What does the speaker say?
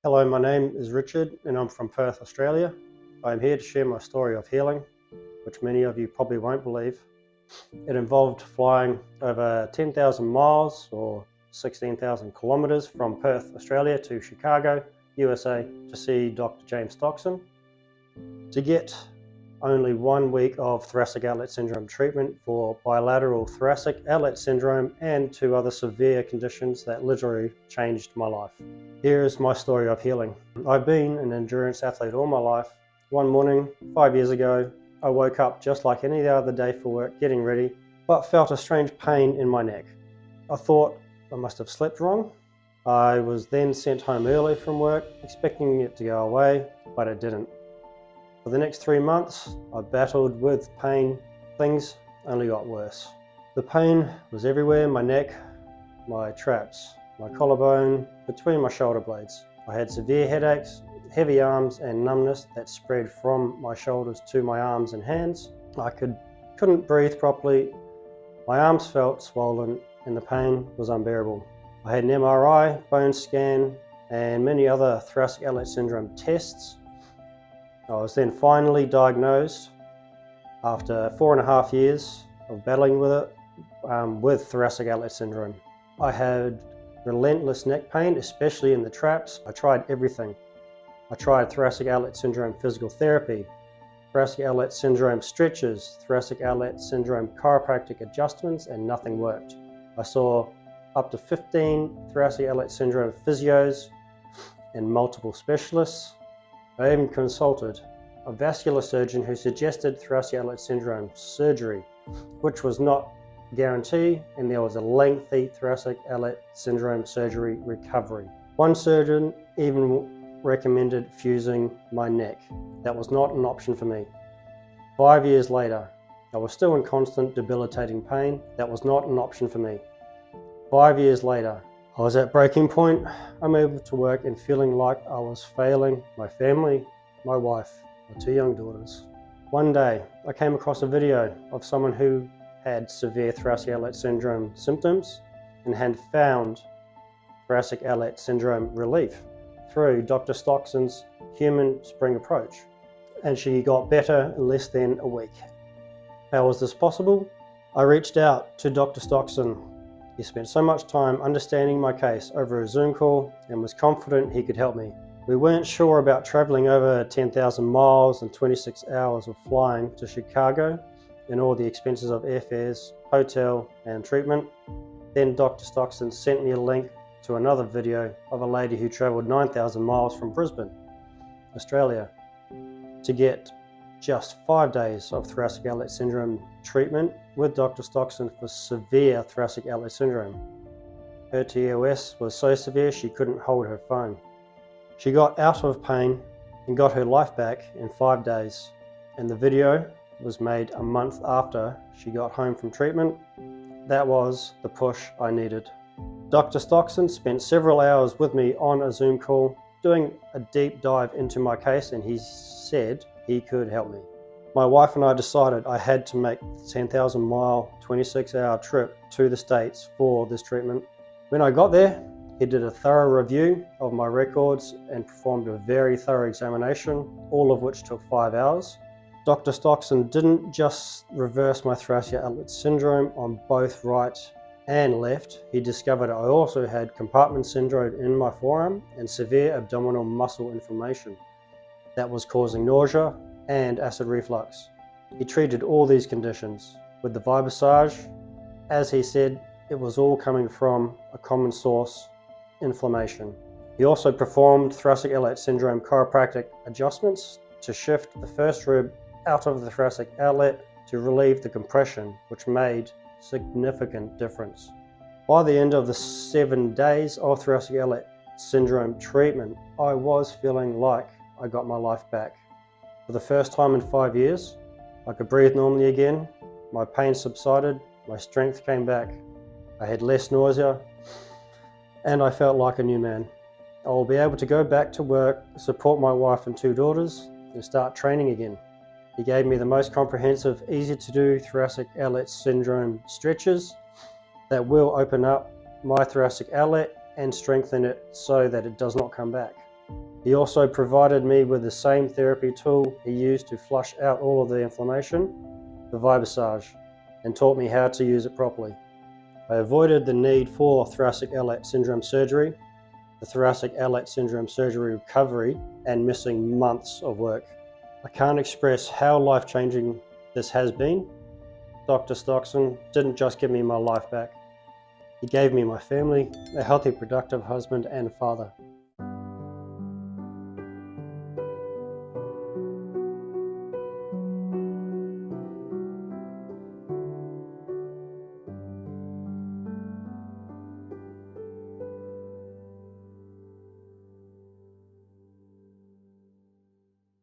Hello, my name is Richard and I'm from Perth, Australia. I'm here to share my story of healing, which many of you probably won't believe. It involved flying over 10,000 miles or 16,000 kilometers from Perth, Australia to Chicago, USA to see Dr. James Stoxen to get only 1 week of thoracic outlet syndrome treatment for bilateral thoracic outlet syndrome and 2 other severe conditions that literally changed my life. Here is my story of healing. I've been an endurance athlete all my life. One morning, 5 years ago, I woke up just like any other day for work, getting ready, but felt a strange pain in my neck. I thought I must have slept wrong. I was then sent home early from work, expecting it to go away, but it didn't. For the next 3 months, I battled with pain. Things only got worse. The pain was everywhere: my neck, my traps, my collarbone, between my shoulder blades. I had severe headaches, heavy arms and numbness that spread from my shoulders to my arms and hands. I couldn't breathe properly. My arms felt swollen and the pain was unbearable. I had an MRI, bone scan and many other thoracic outlet syndrome tests. I was then finally diagnosed after 4.5 years of battling with it, with thoracic outlet syndrome. I had relentless neck pain, especially in the traps. I tried everything. I tried thoracic outlet syndrome physical therapy, thoracic outlet syndrome stretches, thoracic outlet syndrome chiropractic adjustments, and nothing worked. I saw up to 15 thoracic outlet syndrome physios and multiple specialists. I even consulted a vascular surgeon who suggested thoracic outlet syndrome surgery, which was not a guarantee, and there was a lengthy thoracic outlet syndrome surgery recovery. One surgeon even recommended fusing my neck. That was not an option for me. 5 years later, I was still in constant debilitating pain. That was not an option for me. 5 years later, I was at breaking point, unable to work and feeling like I was failing my family, my wife, my 2 young daughters. One day, I came across a video of someone who had severe thoracic outlet syndrome symptoms and had found thoracic outlet syndrome relief through Dr. Stoxen's human spring approach, and she got better in less than a week. How was this possible? I reached out to Dr. Stoxen. He spent so much time understanding my case over a Zoom call and was confident he could help me. We weren't sure about traveling over 10,000 miles and 26 hours of flying to Chicago and all the expenses of airfares, hotel and treatment. Then Dr. Stoxen sent me a link to another video of a lady who traveled 9,000 miles from Brisbane, Australia, to get just 5 days of thoracic outlet syndrome treatment with Dr. Stoxen for severe thoracic outlet syndrome. Her TOS was so severe she couldn't hold her phone. She got out of pain and got her life back in 5 days, and the video was made a month after she got home from treatment. That was the push I needed. Dr. Stoxen spent several hours with me on a Zoom call doing a deep dive into my case, and he said he could help me. My wife and I decided I had to make the 10,000 mile, 26-hour trip to the States for this treatment. When I got there, he did a thorough review of my records and performed a very thorough examination, all of which took 5 hours. Dr. Stoxen didn't just reverse my thoracic outlet syndrome on both right and left. He discovered I also had compartment syndrome in my forearm and severe abdominal muscle inflammation that was causing nausea and acid reflux. He treated all these conditions with the Vibassage. As he said, it was all coming from a common source: inflammation. He also performed thoracic outlet syndrome chiropractic adjustments to shift the first rib out of the thoracic outlet to relieve the compression, which made significant difference. By the end of the 7 days of thoracic outlet syndrome treatment, I was feeling like I got my life back. For the first time in 5 years, I could breathe normally again, my pain subsided, my strength came back, I had less nausea, and I felt like a new man. I will be able to go back to work, support my wife and 2 daughters, and start training again. He gave me the most comprehensive, easy to do thoracic outlet syndrome stretches that will open up my thoracic outlet and strengthen it so that it does not come back. He also provided me with the same therapy tool he used to flush out all of the inflammation, the Vibassage, and taught me how to use it properly. I avoided the need for thoracic outlet syndrome surgery, the thoracic outlet syndrome surgery recovery, and missing months of work. I can't express how life-changing this has been. Dr. Stoxen didn't just give me my life back. He gave me my family, a healthy, productive husband and father.